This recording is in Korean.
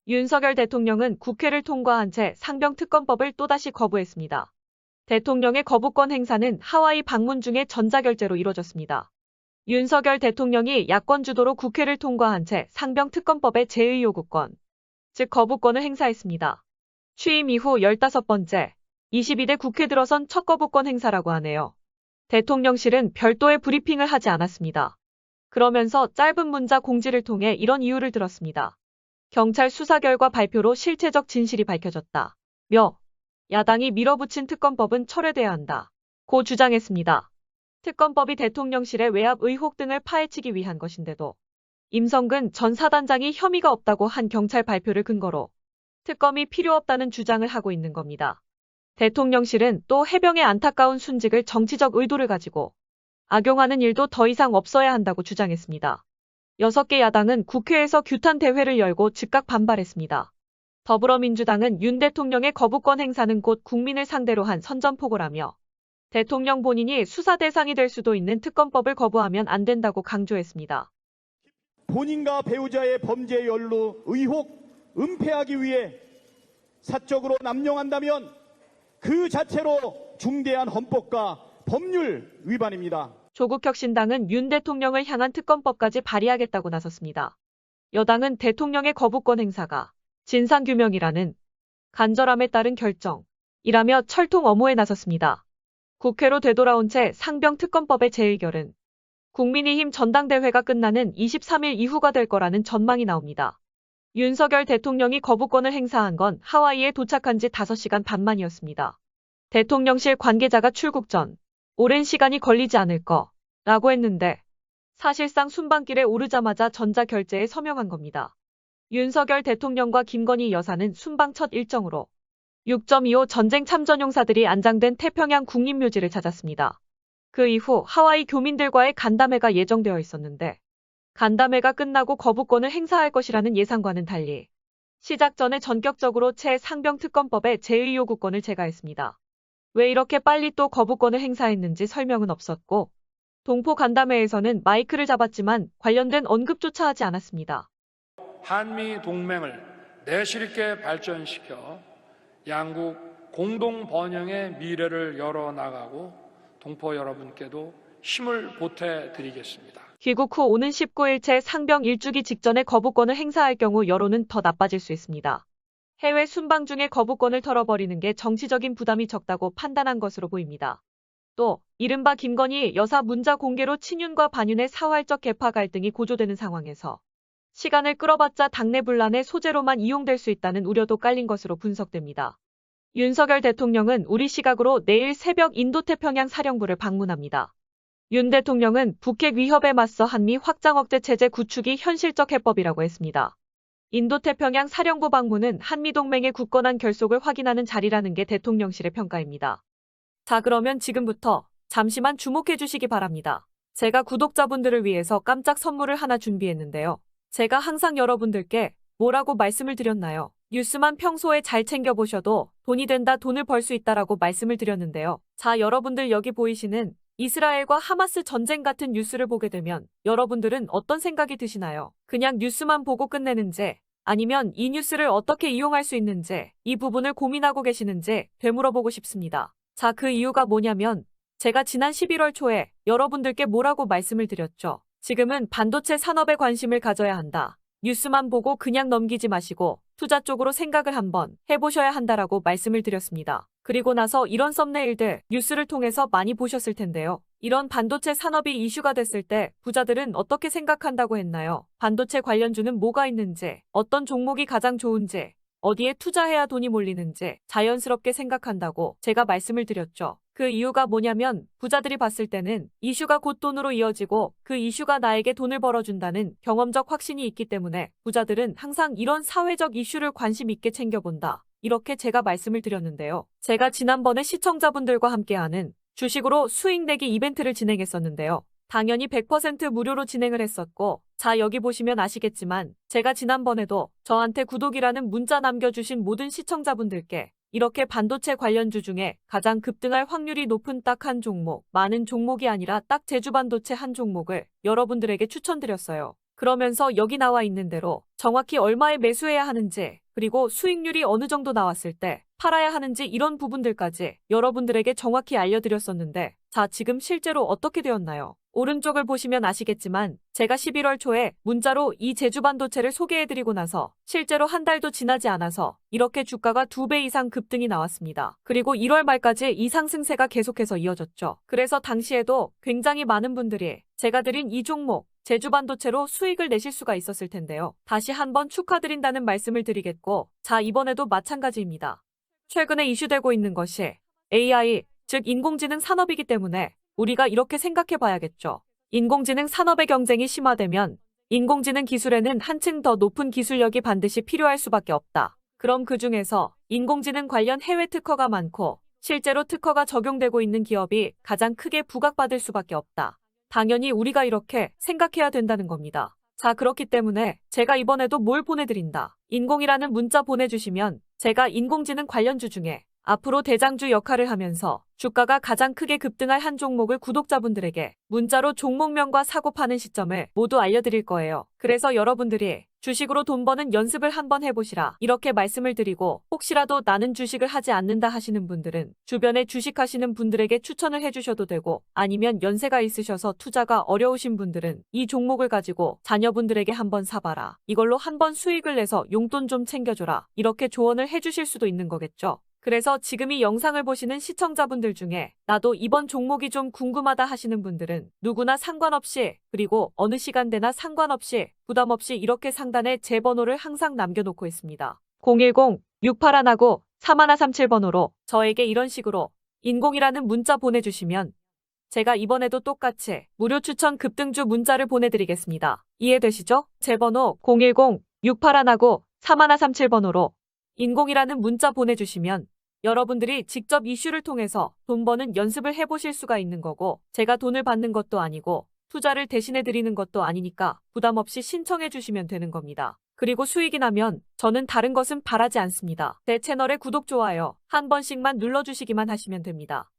윤석열 대통령은 국회를 통과한 채 상병특검법을 또다시 거부했습니다. 대통령의 거부권 행사는 하와이 방문 중에 전자결제로 이뤄졌습니다. 윤석열 대통령이 야권 주도로 국회를 통과한 채 상병특검법의 재의요구권, 즉 거부권을 행사했습니다. 취임 이후 15번째, 22대 국회 들어선 첫 거부권 행사라고 하네요. 대통령실은 별도의 브리핑을 하지 않았습니다. 그러면서 짧은 문자 공지를 통해 이런 이유를 들었습니다. 경찰 수사 결과 발표로 실체적 진실이 밝혀졌다. 야당이 밀어붙인 특검법은 철회돼야 한다. 고 주장했습니다. 특검법이 대통령실의 외압 의혹 등을 파헤치기 위한 것인데도 임성근 전 사단장이 혐의가 없다고 한 경찰 발표를 근거로 특검이 필요 없다는 주장을 하고 있는 겁니다. 대통령실은 또 해병의 안타까운 순직을 정치적 의도를 가지고 악용하는 일도 더 이상 없어야 한다고 주장했습니다. 6개 야당은 국회에서 규탄 대회를 열고 즉각 반발했습니다. 더불어민주당은 윤 대통령의 거부권 행사는 곧 국민을 상대로 한 선전포고라며 대통령 본인이 수사 대상이 될 수도 있는 특검법을 거부하면 안 된다고 강조했습니다. 본인과 배우자의 범죄 연루 의혹 은폐하기 위해 사적으로 남용한다면 그 자체로 중대한 헌법과 법률 위반입니다. 조국혁신당은 윤 대통령을 향한 특검법까지 발의하겠다고 나섰습니다. 여당은 대통령의 거부권 행사가 진상규명이라는 간절함에 따른 결정이라며 철통 엄호에 나섰습니다. 국회로 되돌아온 채 상병특검법의 재의결은 국민의힘 전당대회가 끝나는 23일 이후가 될 거라는 전망이 나옵니다. 윤석열 대통령이 거부권을 행사한 건 하와이에 도착한 지 5시간 반 만이었습니다. 대통령실 관계자가 출국 전 오랜 시간이 걸리지 않을 거라고 했는데 사실상 순방길에 오르자마자 전자결제에 서명한 겁니다. 윤석열 대통령과 김건희 여사는 순방 첫 일정으로 6.25 전쟁 참전용사들이 안장된 태평양 국립묘지를 찾았습니다. 그 이후 하와이 교민들과의 간담회가 예정되어 있었는데 간담회가 끝나고 거부권을 행사할 것이라는 예상과는 달리 시작 전에 전격적으로 상병특검법의 재의요구권을 제거했습니다. 왜 이렇게 빨리 또 거부권을 행사했는지 설명은 없었고 동포 간담회에서는 마이크를 잡았지만 관련된 언급조차 하지 않았습니다. 한미 동맹을 내실 있게 발전시켜 양국 공동 번영의 미래를 열어나가고 동포 여러분께도 힘을 보태드리겠습니다. 귀국 후 오는 19일째 상병 일주기 직전에 거부권을 행사할 경우 여론은 더 나빠질 수 있습니다. 해외 순방 중에 거부권을 털어버리는 게 정치적인 부담이 적다고 판단한 것으로 보입니다. 또 이른바 김건희 여사 문자 공개로 친윤과 반윤의 사활적 계파 갈등이 고조되는 상황에서 시간을 끌어봤자 당내 분란의 소재로만 이용될 수 있다는 우려도 깔린 것으로 분석됩니다. 윤석열 대통령은 우리 시각으로 내일 새벽 인도태평양 사령부를 방문합니다. 윤 대통령은 북핵 위협에 맞서 한미 확장 억제 체제 구축이 현실적 해법이라고 했습니다. 인도태평양 사령부 방문은 한미동맹의 굳건한 결속을 확인하는 자리라는 게 대통령실의 평가입니다. 자, 그러면 지금부터 잠시만 주목해 주시기 바랍니다. 제가 구독자분들을 위해서 깜짝 선물을 하나 준비했는데요. 제가 항상 여러분들께 뭐라고 말씀을 드렸나요? 뉴스만 평소에 잘 챙겨보셔도 돈이 된다, 돈을 벌 수 있다라고 말씀을 드렸는데요. 자, 여러분들 여기 보이시는 이스라엘과 하마스 전쟁 같은 뉴스를 보게 되면 여러분들은 어떤 생각이 드시나요? 그냥 뉴스만 보고 끝내는지 아니면 이 뉴스를 어떻게 이용할 수 있는지 이 부분을 고민하고 계시는지 되물어보고 싶습니다. 자, 그 이유가 뭐냐면 제가 지난 11월 초에 여러분들께 뭐라고 말씀을 드렸죠. 지금은 반도체 산업에 관심을 가져야 한다. 뉴스만 보고 그냥 넘기지 마시고 투자 쪽으로 생각을 한번 해보셔야 한다라고 말씀을 드렸습니다. 그리고 나서 이런 썸네일들 뉴스를 통해서 많이 보셨을 텐데요. 이런 반도체 산업이 이슈가 됐을 때 부자들은 어떻게 생각한다고 했나요? 반도체 관련주는 뭐가 있는지, 어떤 종목이 가장 좋은지, 어디에 투자해야 돈이 몰리는지 자연스럽게 생각한다고 제가 말씀을 드렸죠. 그 이유가 뭐냐면 부자들이 봤을 때는 이슈가 곧 돈으로 이어지고 그 이슈가 나에게 돈을 벌어준다는 경험적 확신이 있기 때문에 부자들은 항상 이런 사회적 이슈를 관심 있게 챙겨본다. 이렇게 제가 말씀을 드렸는데요. 제가 지난번에 시청자분들과 함께하는 주식으로 수익 내기 이벤트를 진행했었는데요. 당연히 100% 무료로 진행을 했었고, 자, 여기 보시면 아시겠지만 제가 지난번에도 저한테 구독이라는 문자 남겨주신 모든 시청자분들께 이렇게 반도체 관련주 중에 가장 급등할 확률이 높은 딱 한 종목, 많은 종목이 아니라 딱 제주반도체 한 종목을 여러분들에게 추천드렸어요. 그러면서 여기 나와 있는 대로 정확히 얼마에 매수해야 하는지, 그리고 수익률이 어느 정도 나왔을 때 팔아야 하는지 이런 부분들까지 여러분들에게 정확히 알려드렸었는데, 자, 지금 실제로 어떻게 되었나요? 오른쪽을 보시면 아시겠지만 제가 11월 초에 문자로 이 제주반도체를 소개해드리고 나서 실제로 한 달도 지나지 않아서 이렇게 주가가 2배 이상 급등이 나왔습니다. 그리고 1월 말까지 이 상승세가 계속해서 이어졌죠. 그래서 당시에도 굉장히 많은 분들이 제가 드린 이 종목 제주반도체로 수익을 내실 수가 있었을 텐데요. 다시 한번 축하드린다는 말씀을 드리겠고, 자, 이번에도 마찬가지입니다. 최근에 이슈되고 있는 것이 AI, 즉 인공지능 산업이기 때문에 우리가 이렇게 생각해 봐야겠죠. 인공지능 산업의 경쟁이 심화되면 인공지능 기술에는 한층 더 높은 기술력이 반드시 필요할 수밖에 없다. 그럼 그 중에서 인공지능 관련 해외 특허가 많고 실제로 특허가 적용되고 있는 기업이 가장 크게 부각받을 수밖에 없다. 당연히 우리가 이렇게 생각해야 된다는 겁니다. 자, 그렇기 때문에 제가 이번에도 뭘 보내드린다. 인공이라는 문자 보내주시면 제가 인공지능 관련주 중에 앞으로 대장주 역할을 하면서 주가가 가장 크게 급등할 한 종목을 구독자분들에게 문자로 종목명과 사고 파는 시점을 모두 알려드릴 거예요. 그래서 여러분들이 주식으로 돈 버는 연습을 한번 해보시라, 이렇게 말씀을 드리고, 혹시라도 나는 주식을 하지 않는다 하시는 분들은 주변에 주식하시는 분들에게 추천을 해주셔도 되고, 아니면 연세가 있으셔서 투자가 어려우신 분들은 이 종목을 가지고 자녀분들에게 한번 사봐라, 이걸로 한번 수익을 내서 용돈 좀 챙겨줘라, 이렇게 조언을 해주실 수도 있는 거겠죠. 그래서 지금 이 영상을 보시는 시청자분들 중에 나도 이번 종목이 좀 궁금하다 하시는 분들은 누구나 상관없이, 그리고 어느 시간대나 상관없이 부담없이 이렇게 상단에 제 번호를 항상 남겨놓고 있습니다. 010-6819-3137번호로 저에게 이런 식으로 인공이라는 문자 보내주시면 제가 이번에도 똑같이 무료 추천 급등주 문자를 보내드리겠습니다. 이해되시죠? 제 번호 010-6819-3137번호로 인공이라는 문자 보내주시면 여러분들이 직접 이슈를 통해서 돈 버는 연습을 해보실 수가 있는 거고, 제가 돈을 받는 것도 아니고 투자를 대신해 드리는 것도 아니니까 부담 없이 신청해 주시면 되는 겁니다. 그리고 수익이 나면 저는 다른 것은 바라지 않습니다. 제 채널의 구독, 좋아요 한 번씩만 눌러주시기만 하시면 됩니다.